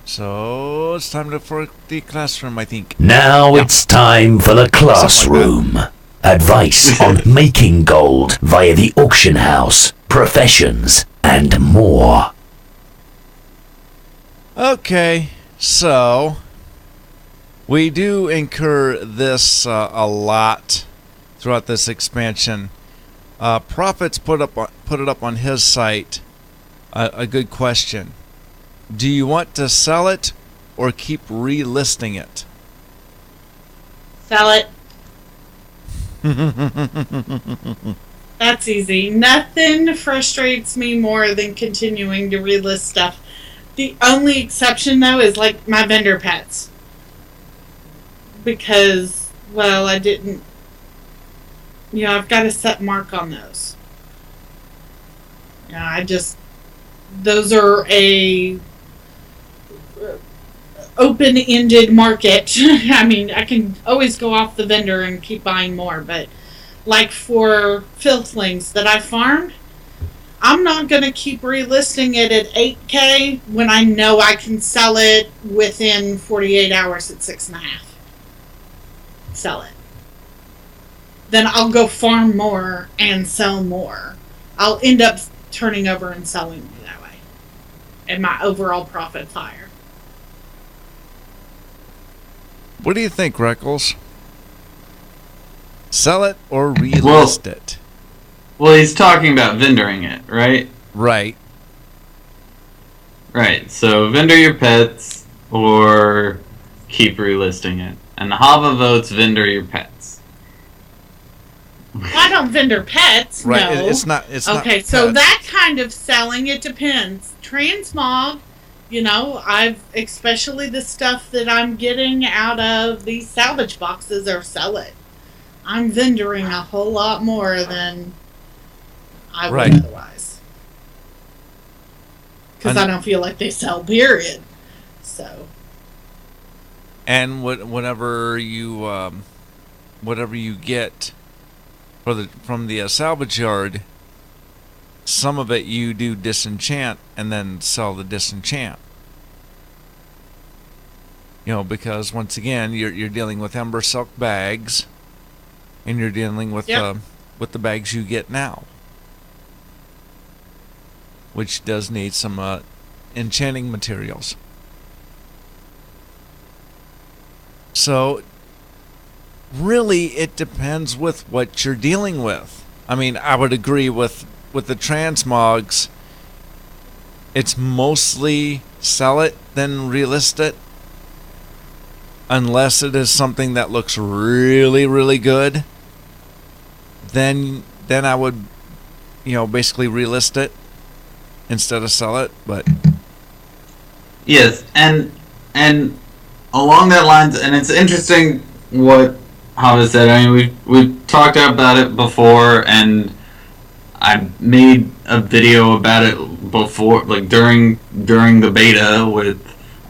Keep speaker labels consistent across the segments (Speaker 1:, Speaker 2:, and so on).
Speaker 1: So it's time for the classroom, I think.
Speaker 2: Now it's time for the classroom. Advice on making gold via the auction house, professions, and more.
Speaker 1: Okay, so we do incur this a lot throughout this expansion. Profits put it up on his site. A good question. Do you want to sell it or keep relisting it?
Speaker 3: Sell it. That's easy. Nothing frustrates me more than continuing to relist stuff. The only exception, though, is like my vendor pets. Because, well, I didn't... I've got a set mark on those. Those are a open-ended market. I mean, I can always go off the vendor and keep buying more, but like for filthlings that I farmed, I'm not going to keep relisting it at 8K when I know I can sell it within 48 hours at 6.5. Sell it. Then I'll go farm more and sell more. I'll end up turning over and selling more that way. And my overall profit's higher.
Speaker 1: What do you think, Reckles? Sell it or relist it?
Speaker 4: Well, he's talking about vendoring it, right?
Speaker 1: Right.
Speaker 4: Right, so vendor your pets or keep relisting it. And the Hava votes vendor your pets.
Speaker 3: I don't vendor pets,
Speaker 1: right.
Speaker 3: no.
Speaker 1: It's not
Speaker 3: okay, so that kind of selling, it depends. Transmog, especially the stuff that I'm getting out of these salvage boxes or sell it. I'm vendoring a whole lot more than I would otherwise. Because I don't feel like they sell, period. So.
Speaker 1: And whatever you get from the salvage yard, some of it you do disenchant and then sell the disenchant. Because once again you're dealing with Ember Silk bags, and you're dealing with the bags you get now, which does need some enchanting materials. So really it depends with what you're dealing with. I mean, I would agree with the transmogs. It's mostly sell it then relist it, unless it is something that looks really, really good. Then I would, basically relist it instead of sell it. But
Speaker 4: yes, and along that lines, and it's interesting what Hava said. I mean, we've talked about it before, and I made a video about it before, like during the beta with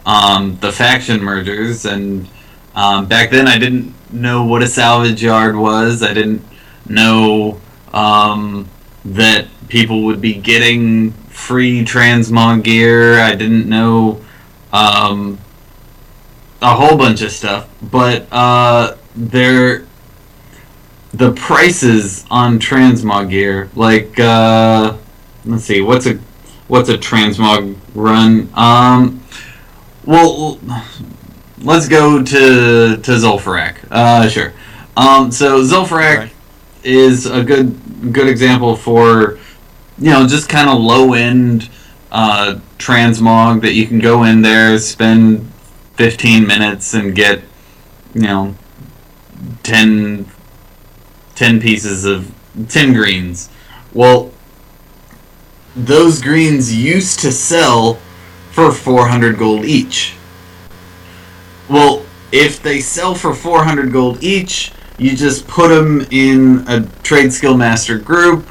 Speaker 4: the faction mergers, and back then I didn't know what a salvage yard was. I didn't know that people would be getting free transmog gear. I didn't know a whole bunch of stuff, but the prices on transmog gear, like let's see, what's a transmog run? Well, let's go to Zul'Farrak. Sure. So Zul'Farrak is a good example for just kind of low end transmog that you can go in there, spend 15 minutes and get 10 pieces of 10 greens. Well, those greens used to sell for 400 gold each. Well, if they sell for 400 gold each, you just put them in a trade skill master group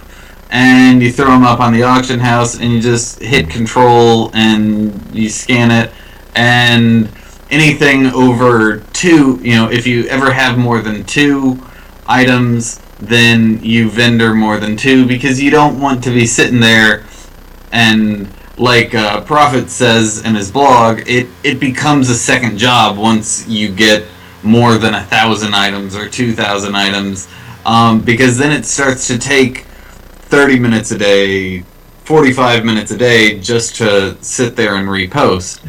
Speaker 4: and you throw them up on the auction house and you just hit control and you scan it, and anything over 2, if you ever have more than 2 items, then you vendor more than 2, because you don't want to be sitting there and like Prophet says in his blog, it becomes a second job once you get more than 1,000 items or 2,000 items, because then it starts to take 30 minutes a day, 45 minutes a day just to sit there and repost.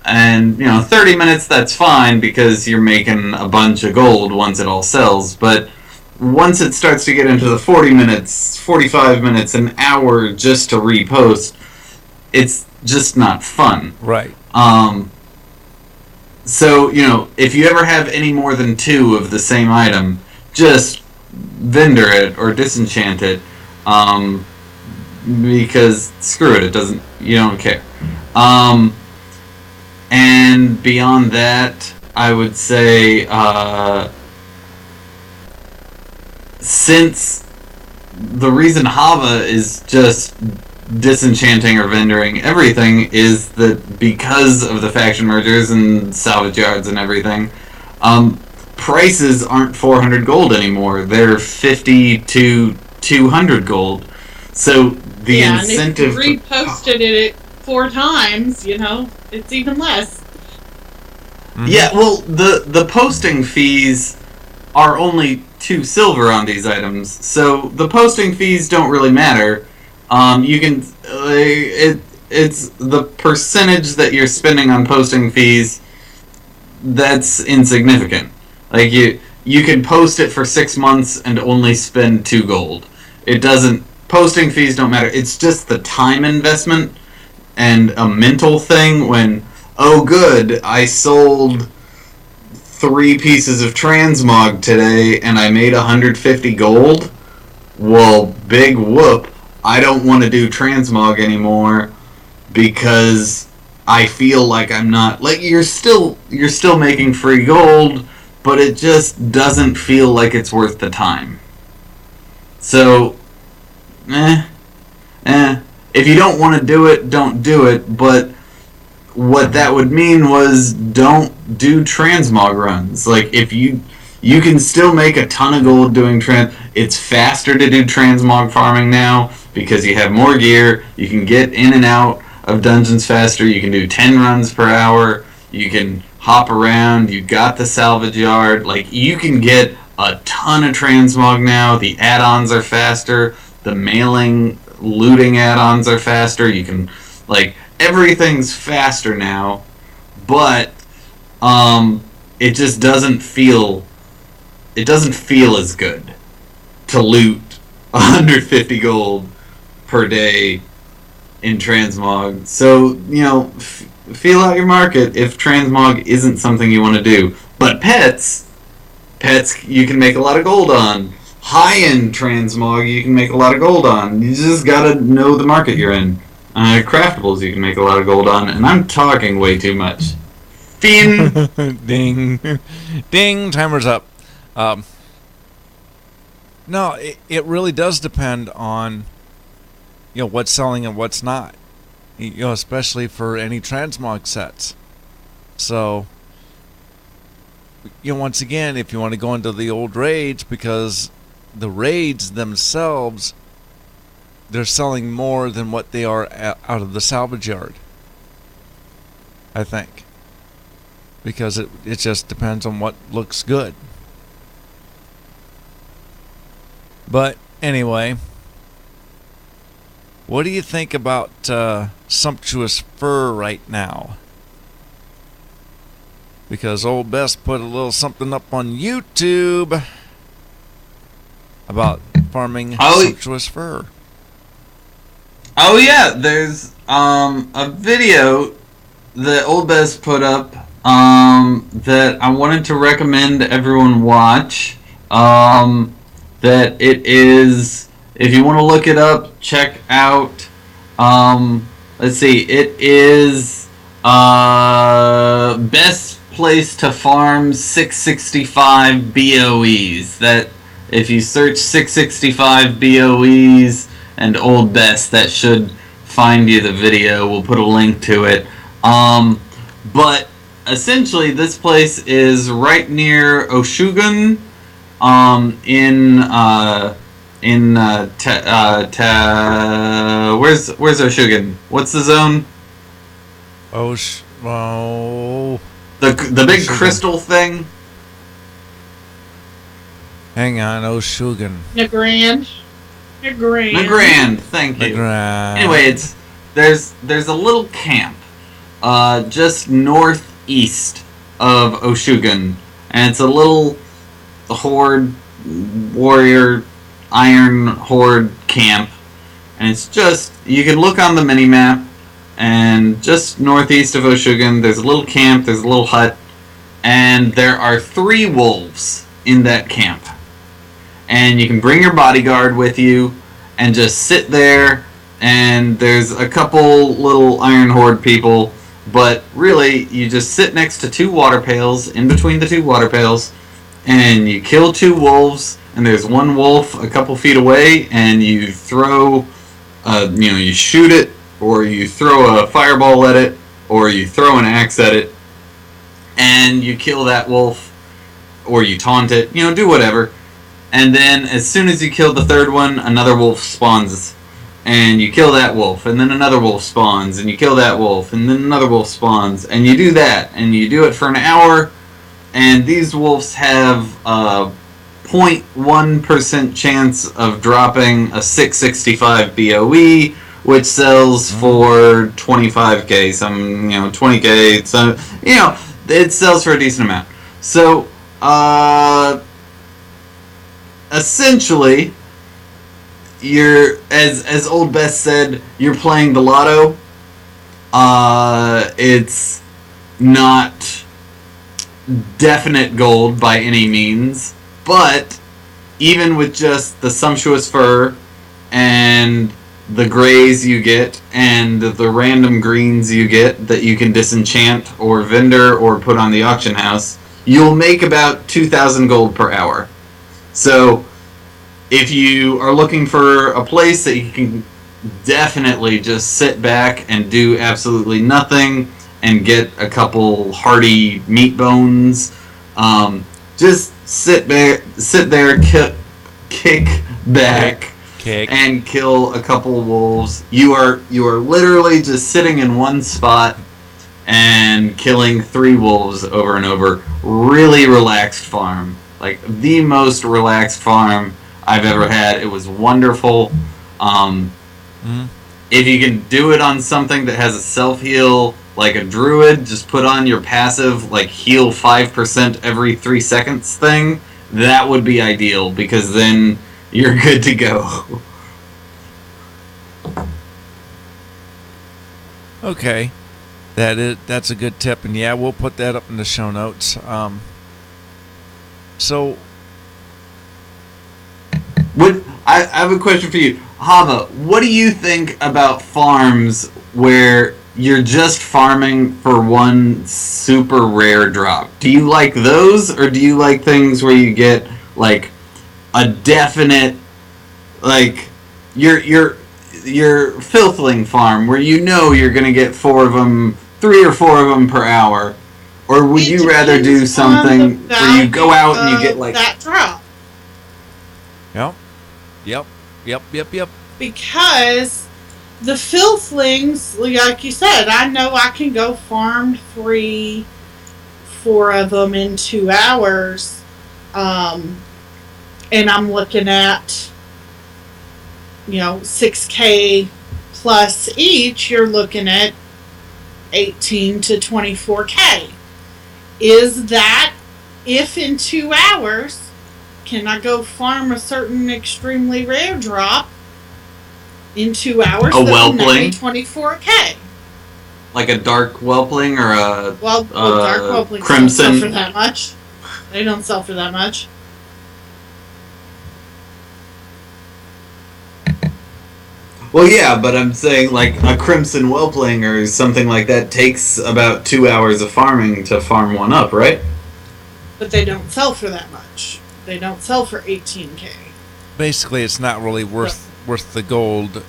Speaker 4: And, 30 minutes, that's fine because you're making a bunch of gold once it all sells. But once it starts to get into the 40 minutes, 45 minutes, an hour just to repost, it's just not fun.
Speaker 1: Right.
Speaker 4: So, if you ever have any more than 2 of the same item, just vendor it or disenchant it. Because screw it, you don't care. And beyond that, I would say, since the reason Hava is just disenchanting or vendoring everything is that because of the faction mergers and salvage yards and everything, prices aren't 400 gold anymore. They're 50 to 200 gold. So the incentive
Speaker 3: and if you reposted it 4 times, it's even less.
Speaker 1: Mm-hmm.
Speaker 4: Yeah, well, the posting fees are only 2 silver on these items, so the posting fees don't really matter. You can it's the percentage that you're spending on posting fees that's insignificant. Like you can post it for 6 months and only spend 2 gold. Posting fees don't matter. It's just the time investment and a mental thing when, oh good, I sold 3 pieces of transmog today and I made 150 gold. Well, big whoop. I don't want to do transmog anymore because I feel like I'm not, like, you're still making free gold, but it just doesn't feel like it's worth the time. So, if you don't want to do it, don't do it, but what that would mean was don't do transmog runs. Like, if you can still make a ton of gold doing it's faster to do transmog farming now because you have more gear, you can get in and out of dungeons faster, you can do 10 runs per hour, you can hop around, you got the salvage yard, like, you can get a ton of transmog now, the add-ons are faster, the mailing, looting add-ons are faster, you can, like, everything's faster now, but, it just doesn't feel as good to loot 150 gold per day in transmog. So, feel out your market if transmog isn't something you want to do. But pets you can make a lot of gold on. High-end transmog you can make a lot of gold on. You just gotta know the market you're in. Craftables you can make a lot of gold on, and I'm talking way too much. Fin!
Speaker 1: Ding. Ding, timer's up. No, it really does depend on what's selling and what's not. Especially for any transmog sets. So, once again, if you want to go into the old raids, because the raids themselves, they're selling more than what they are out of the salvage yard, I think. Because it just depends on what looks good. But anyway, what do you think about Sumptuous Fur right now? Because Old Best put a little something up on YouTube about farming Sumptuous Fur.
Speaker 4: Oh yeah, there's a video that Old Best put up that I wanted to recommend everyone watch. That it is, if you want to look it up, check out, let's see, it is best place to farm 665 BOEs. That if you search 665 BOEs and Old Best, that should find you the video. We'll put a link to it. But essentially this place is right near Oshugun, in in where's Oshugan? What's the zone?
Speaker 1: Oh,
Speaker 4: The big
Speaker 1: Oshugan.
Speaker 4: crystal thing.
Speaker 1: hang on, Oshugan.
Speaker 3: Nagrand.
Speaker 4: Nagrand, thank you. Anyway, there's a little camp just northeast of Oshugan, and it's a little horde warrior iron horde camp, and it's just, you can look on the mini map, and just northeast of Oshugan there's a little camp, there's a little hut, and there are 3 wolves in that camp. And you can bring your bodyguard with you and just sit there, and there's a couple little Iron Horde people, but really you just sit next to 2 water pails, in between the 2 water pails, and you kill 2 wolves, and there's 1 wolf a couple feet away, and you throw, you shoot it, or you throw a fireball at it, or you throw an axe at it, and you kill that wolf, or you taunt it, do whatever. And then as soon as you kill the 3rd one, another wolf spawns, and you kill that wolf, and then another wolf spawns, and you kill that wolf, and then another wolf spawns, and you do that, and you do it for an hour, and these wolves have a 0.1% chance of dropping a 665 BOE, which sells for 25k, 20k, so, it sells for a decent amount. So, essentially, you're, as Old Best said, you're playing the lotto. It's not definite gold by any means, but even with just the sumptuous fur and the grays you get and the random greens you get that you can disenchant or vendor or put on the auction house, you'll make about 2,000 gold per hour. So if you are looking for a place that you can definitely just sit back and do absolutely nothing and get a couple hearty meat bones, just sit there, kick back, and kill a couple wolves. You are literally just sitting in one spot and killing 3 wolves over and over. Really relaxed farm. Like, the most relaxed farm I've ever had. It was wonderful. If you can do it on something that has a self-heal, like a druid, just put on your passive, like, heal 5% every 3 seconds thing, that would be ideal, because then you're good to go.
Speaker 1: Okay. That's a good tip, and yeah, we'll put that up in the show notes. So,
Speaker 4: I have a question for you, Hava. What do you think about farms where you're just farming for one super rare drop? Do you like those, or do you like things where you get like a definite, like your filthling farm where you're gonna get 4 of them, 3 or 4 of them per hour? Or would you rather do something where you go out and you get like
Speaker 3: that drop?
Speaker 1: Yep.
Speaker 3: Because the filthlings, like you said, I know I can go farm 4 of them in 2 hours, and I'm looking at 6k plus each. You're looking at 18 to 24k. Is that, if in 2 hours can I go farm a certain extremely rare drop in 2 hours?
Speaker 4: A whelpling?
Speaker 3: 24k.
Speaker 4: Like a dark whelpling or a
Speaker 3: Dark whelplings
Speaker 4: crimson?
Speaker 3: don't sell for that much. They don't sell for that much.
Speaker 4: Well, yeah, but I'm saying like a crimson whelpling or something like that takes about 2 hours of farming to farm one up, right?
Speaker 3: But they don't sell for that much. They don't sell for 18k.
Speaker 1: Basically, it's not really worth the gold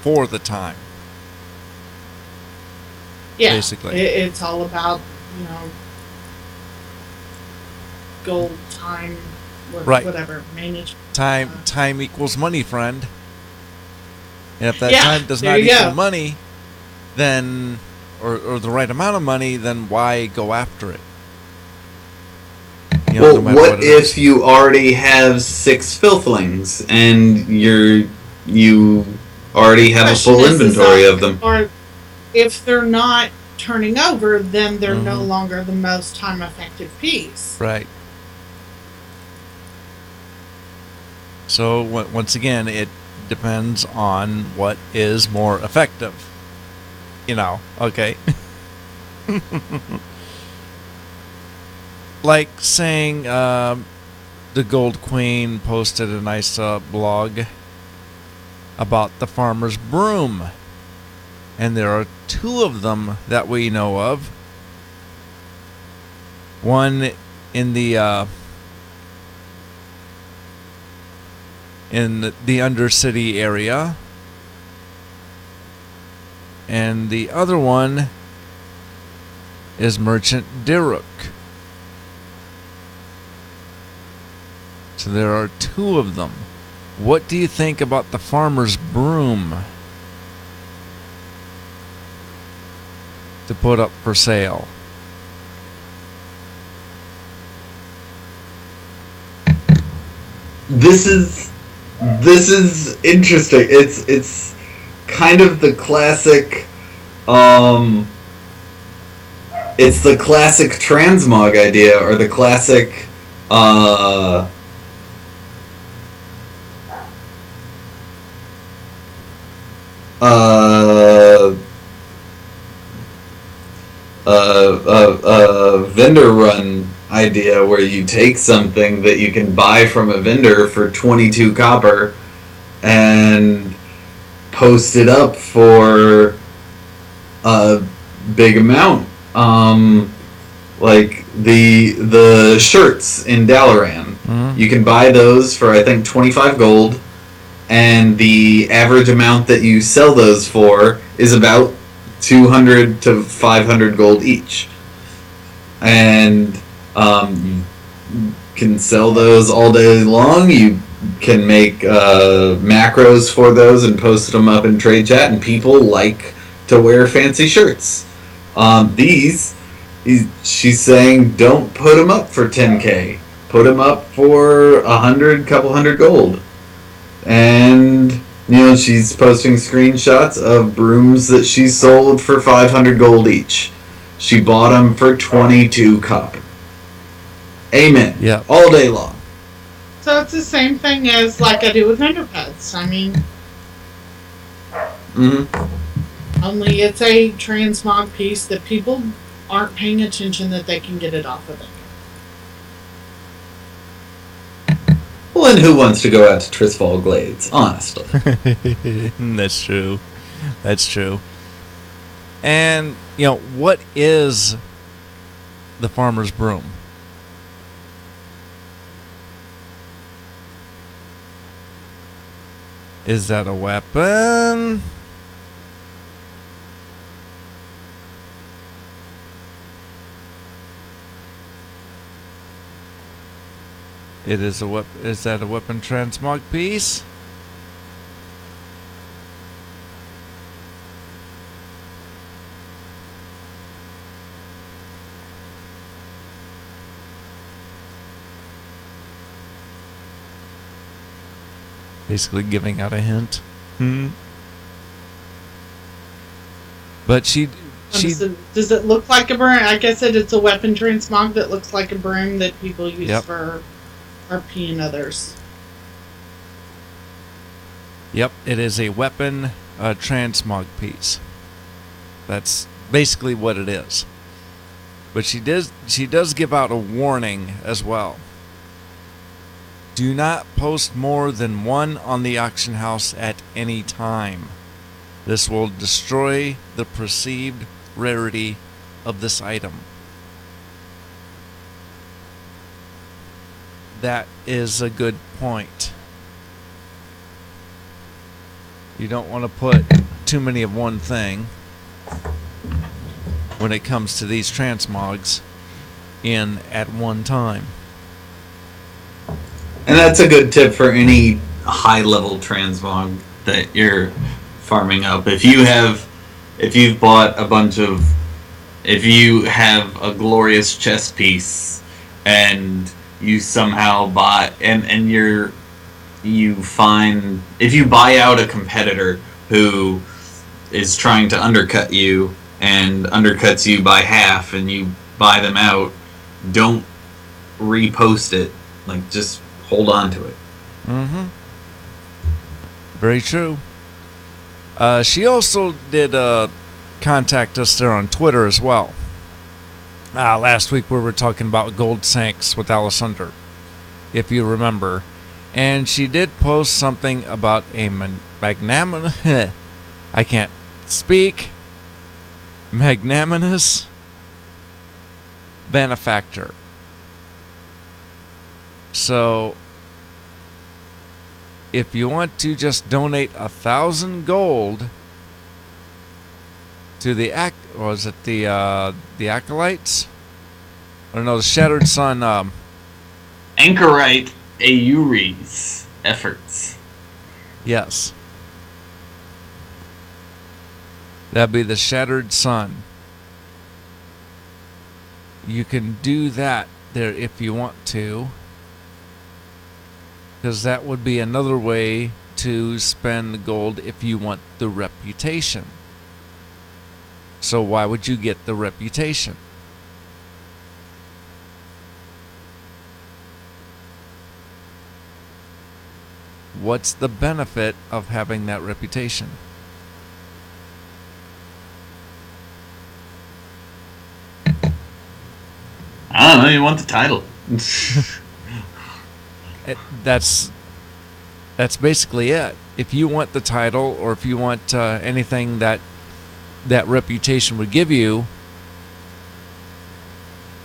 Speaker 1: for the time.
Speaker 3: Yeah,
Speaker 1: basically.
Speaker 3: It's all about, gold time
Speaker 1: Right.
Speaker 3: whatever manage.
Speaker 1: Time equals money, friend. And if that
Speaker 3: Yeah,
Speaker 1: time does
Speaker 3: there
Speaker 1: not
Speaker 3: you
Speaker 1: equal
Speaker 3: go.
Speaker 1: money, then or the right amount of money, then why go after it? You know,
Speaker 5: Well,
Speaker 1: no matter
Speaker 5: what
Speaker 1: it
Speaker 5: if
Speaker 1: is.
Speaker 5: you already have 6 filthlings and you already have a
Speaker 3: Question
Speaker 5: full
Speaker 3: is
Speaker 5: inventory
Speaker 3: that-
Speaker 5: of them?
Speaker 3: Or if they're not turning over, then they're no
Speaker 1: Mhm.
Speaker 3: longer the most time effective piece.
Speaker 1: Right. So once again, it depends on what is more effective. You know, okay. Like saying the Gold Queen posted a nice blog about the farmer's broom. And there are 2 of them that we know of. One in the Undercity area, and the other one is Merchant Diruk. So there are 2 of them. What do you think about the farmer's broom to put up for sale?
Speaker 5: This is interesting. It's kind of the classic it's the classic transmog idea, or the classic vendor run idea, where you take something that you can buy from a vendor for 22 copper and post it up for a big amount. Like the shirts in Dalaran.
Speaker 1: Mhm.
Speaker 5: You can buy those for, I think, 25 gold, and the average amount that you sell those for is about 200 to 500 gold each. And you can sell those all day long. You can make macros for those and post them up in trade chat, and people like to wear fancy shirts. She's saying, don't put them up for 10k. Put them up for 100, couple hundred gold. And, you know, she's posting screenshots of brooms that she sold for 500 gold each. She bought them for 22 copper. Amen.
Speaker 1: Yep.
Speaker 5: All day long.
Speaker 3: So it's the same thing as like I do with vendor pets. I mean,
Speaker 5: Mm-hmm.
Speaker 3: only it's a transmog piece that people aren't paying attention that they can get it off of it.
Speaker 5: Well, and who wants to go out to Trisfall Glades, honestly?
Speaker 1: That's true. That's true. And, you know, what is the farmer's broom? Is that a weapon? It is a weapon. Is that a weapon transmog piece? Basically giving out a hint. But she
Speaker 3: Does it look like a broom? I guess it's a weapon transmog that looks like a broom that people use
Speaker 1: Yep.
Speaker 3: for RP and others.
Speaker 1: Yep, it is a weapon transmog piece. That's basically what it is. But she does give out a warning as well. Do not post more than 1 on the auction house at any time. This will destroy the perceived rarity of this item. That is a good point. You don't want to put too many of one thing when it comes to these transmogs in at one time.
Speaker 5: And that's a good tip for any high-level transmog that you're farming up. If you've bought a bunch of, if you have a glorious chess piece, and you somehow buy, and you find, if you buy out a competitor who is trying to undercut you and undercuts you by half, and you buy them out, don't repost it. Like, just hold on to it.
Speaker 1: Mm-hmm. Very true. She also did contact us there on Twitter as well. Last week we were talking about gold sinks with Alessander, if you remember. And she did post something about a magnanimous... I can't speak. Magnanimous benefactor. So, if you want to just donate 1,000 gold to the the Acolytes? Or no, the Shattered Sun.
Speaker 4: Anchorite Aures efforts.
Speaker 1: Yes. That'd be the Shattered Sun. You can do that there if you want to, because that would be another way to spend the gold if you want the reputation. So why would you get the reputation? What's the benefit of having that reputation?
Speaker 4: I don't know, you want the title.
Speaker 1: That's basically it. If you want the title, or if you want anything that reputation would give you,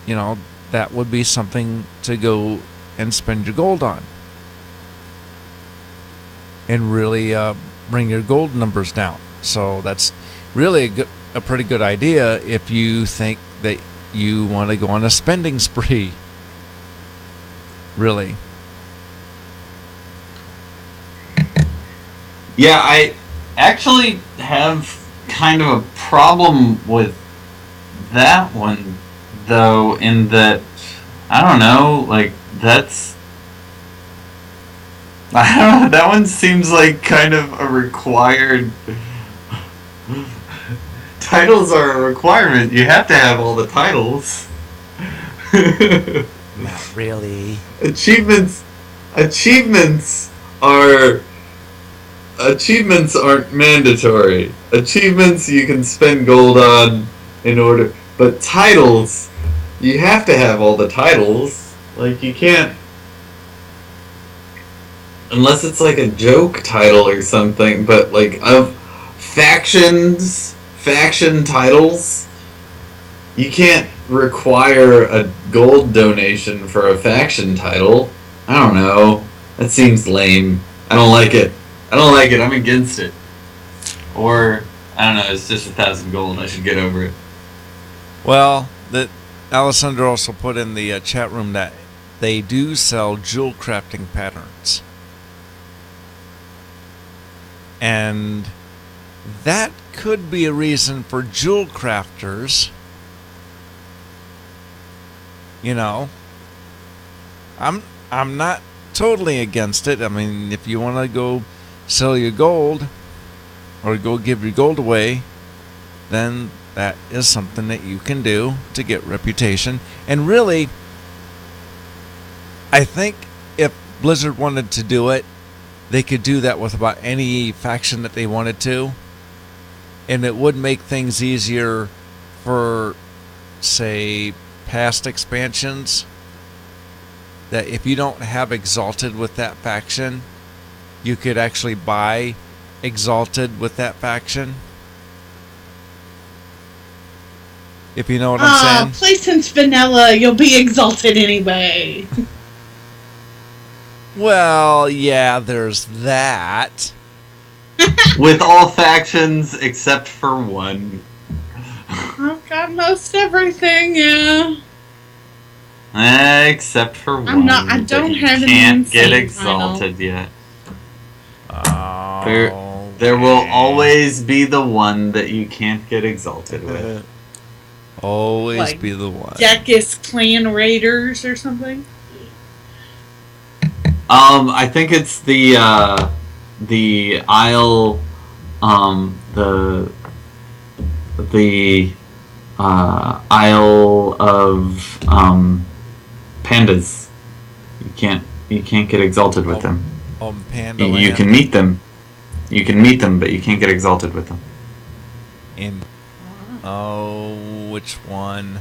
Speaker 1: that would be something to go and spend your gold on, and really bring your gold numbers down. So that's really a pretty good idea if you think that you want to go on a spending spree. Really.
Speaker 4: Yeah, I actually have kind of a problem with that one, though, in that, I don't know, like, that's... I don't know, that one seems like kind of a required... Titles are a requirement. You have to have all the titles.
Speaker 1: Not really.
Speaker 5: Achievements aren't mandatory. Achievements you can spend gold on in order, but titles, you have to have all the titles. Like, you can't, unless it's like a joke title or something, but like of faction titles, you can't require a gold donation for a faction title. I don't know. That seems lame. I don't like it. I'm against it. Or, I don't know, it's just 1,000 gold. I should get over it.
Speaker 1: Well, Alessandro also put in the chat room that they do sell jewel crafting patterns. And that could be a reason for jewel crafters. I'm not totally against it. I mean, if you want to go sell your gold or go give your gold away, then that is something that you can do to get reputation. And really, I think if Blizzard wanted to do it, they could do that with about any faction that they wanted to. And it would make things easier for, say, past expansions. That if you don't have Exalted with that faction, you could actually buy Exalted with that faction. If you know what I'm saying.
Speaker 3: Play since vanilla, you'll be Exalted anyway.
Speaker 1: Well, yeah, there's that.
Speaker 4: With all factions except for one.
Speaker 3: I've got most everything, yeah.
Speaker 4: Except for one.
Speaker 3: I don't
Speaker 4: that you
Speaker 3: have an
Speaker 4: can't get
Speaker 3: insane
Speaker 4: exalted yet.
Speaker 1: Oh,
Speaker 4: There will always be the one that you can't get exalted with.
Speaker 1: always
Speaker 3: Like
Speaker 1: be the one.
Speaker 3: Dekis Clan Raiders or something.
Speaker 4: I think it's the Isle, the Isle of Pandas. You can't get exalted with them.
Speaker 1: Panda
Speaker 4: You
Speaker 1: Land
Speaker 4: can meet them. You can meet them, but you can't get exalted with them.
Speaker 1: in. Oh, which one?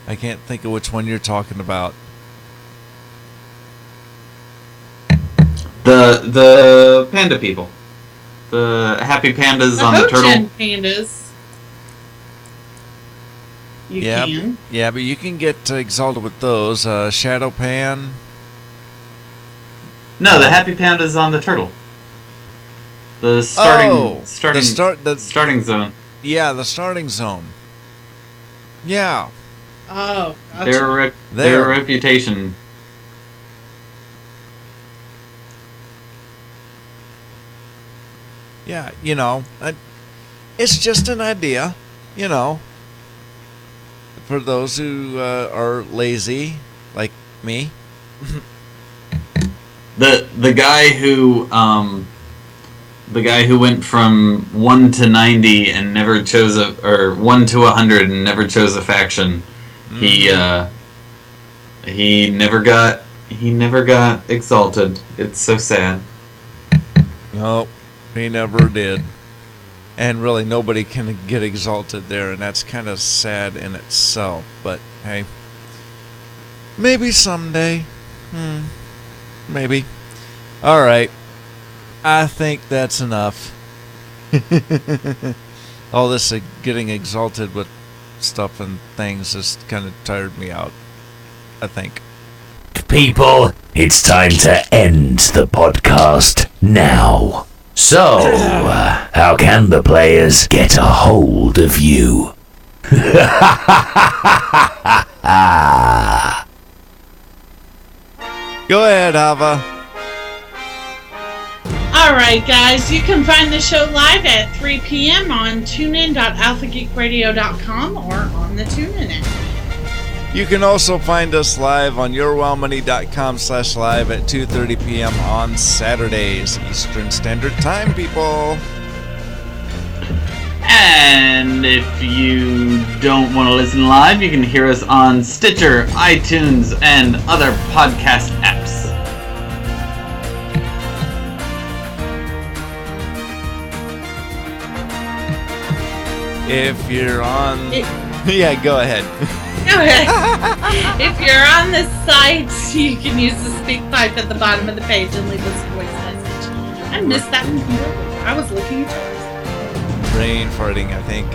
Speaker 1: I can't think of which one you're talking about.
Speaker 4: The panda people. The happy pandas
Speaker 3: The
Speaker 4: on the turtle.
Speaker 3: Ho-Chen pandas. You
Speaker 1: Yeah,
Speaker 3: can.
Speaker 1: yeah, but you can get exalted with those. Shadow Pan.
Speaker 4: No, the happy pandas on the turtle. The
Speaker 1: The
Speaker 4: starting zone.
Speaker 1: Yeah, the starting zone. Yeah,
Speaker 3: Oh, gotcha.
Speaker 4: Their
Speaker 1: There.
Speaker 4: reputation.
Speaker 1: yeah. It's just an idea. For those who are lazy, like me.
Speaker 4: The guy who went from 1 to 90 and never chose or 1 to 100 and never chose a faction. He never got exalted. It's so sad.
Speaker 1: Nope, he never did. And really, nobody can get exalted there, and that's kind of sad in itself. But hey, maybe someday. Maybe. All right. I think that's enough. All this getting exalted with stuff and things just kind of tired me out, I think.
Speaker 2: People, it's time to end the podcast now. So, how can the players get a hold of you?
Speaker 1: Go ahead, Ava.
Speaker 3: Alright, guys, you can find the show live at 3 p.m. on tunein.alphageekradio.com or on the TuneIn app.
Speaker 1: You can also find us live on yourwildmoney.com/live at 2:30 p.m. on Saturdays, Eastern Standard Time, people.
Speaker 4: And if you don't want to listen live, you can hear us on Stitcher, iTunes, and other podcast apps.
Speaker 1: If you're on... Yeah, go ahead.
Speaker 3: Okay. If you're on the site, you can use the speak pipe at the bottom of the page and leave us a voice message. I missed that one completely. I was looking at yours.
Speaker 1: Brain farting, I think.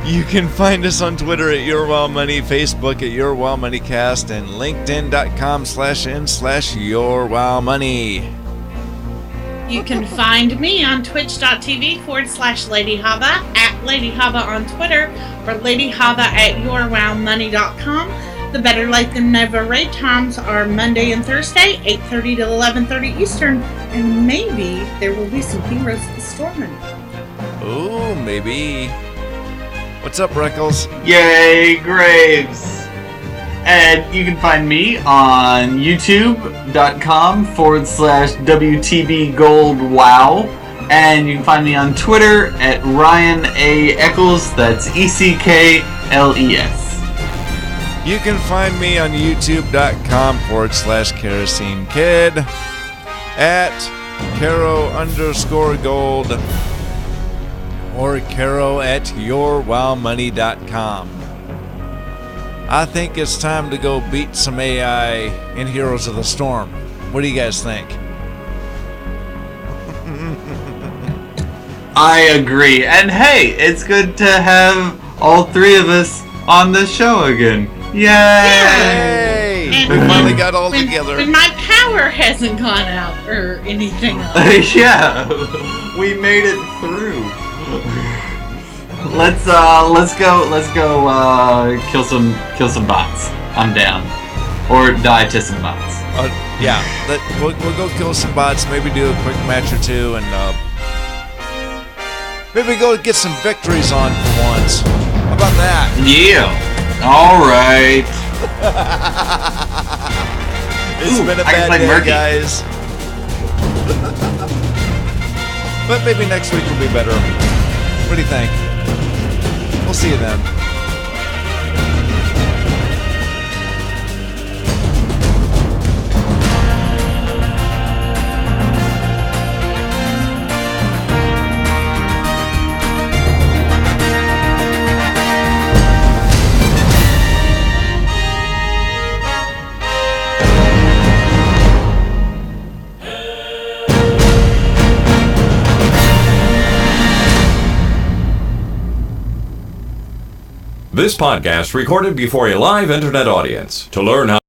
Speaker 1: You can find us on Twitter at YourWildMoney, Facebook at YourWildMoneyCast, and LinkedIn.com/in/YourWildMoney.
Speaker 3: You can find me on twitch.tv/Lady Hava, at Lady Hava on Twitter, or Lady Hava at YourWildMoney.com. The Better Late Than Never raid times are Monday and Thursday, 8:30 to 11:30 Eastern, and maybe there will be some Heroes of the Storm in it.
Speaker 1: Oh, maybe. What's up, Reckles?
Speaker 4: Yay, Graves! And you can find me on youtube.com/WTBGoldWow. And you can find me on Twitter at Ryan A. Eccles. That's ECKLES.
Speaker 1: You can find me on youtube.com/KeroseneKid, at Caro_gold, or Caro at YourWildMoney.com. I think it's time to go beat some AI in Heroes of the Storm. What do you guys think?
Speaker 4: I agree. And hey, it's good to have all three of us on the show again. Yay!
Speaker 1: Hey!
Speaker 3: And
Speaker 1: We finally got all together.
Speaker 3: When my power hasn't gone out or anything else.
Speaker 4: Yeah, we made it through. let's go kill some bots. I'm down. Or die to some bots.
Speaker 1: Yeah, we'll go kill some bots. Maybe do a quick match or two, and maybe go get some victories on for once. How about that?
Speaker 4: Yeah. All right.
Speaker 1: It's been a
Speaker 4: I can
Speaker 1: bad
Speaker 4: play
Speaker 1: day,
Speaker 4: Murky.
Speaker 1: guys. But maybe next week will be better. What do you think? We'll see you then.
Speaker 6: This podcast recorded before a live internet audience. To learn how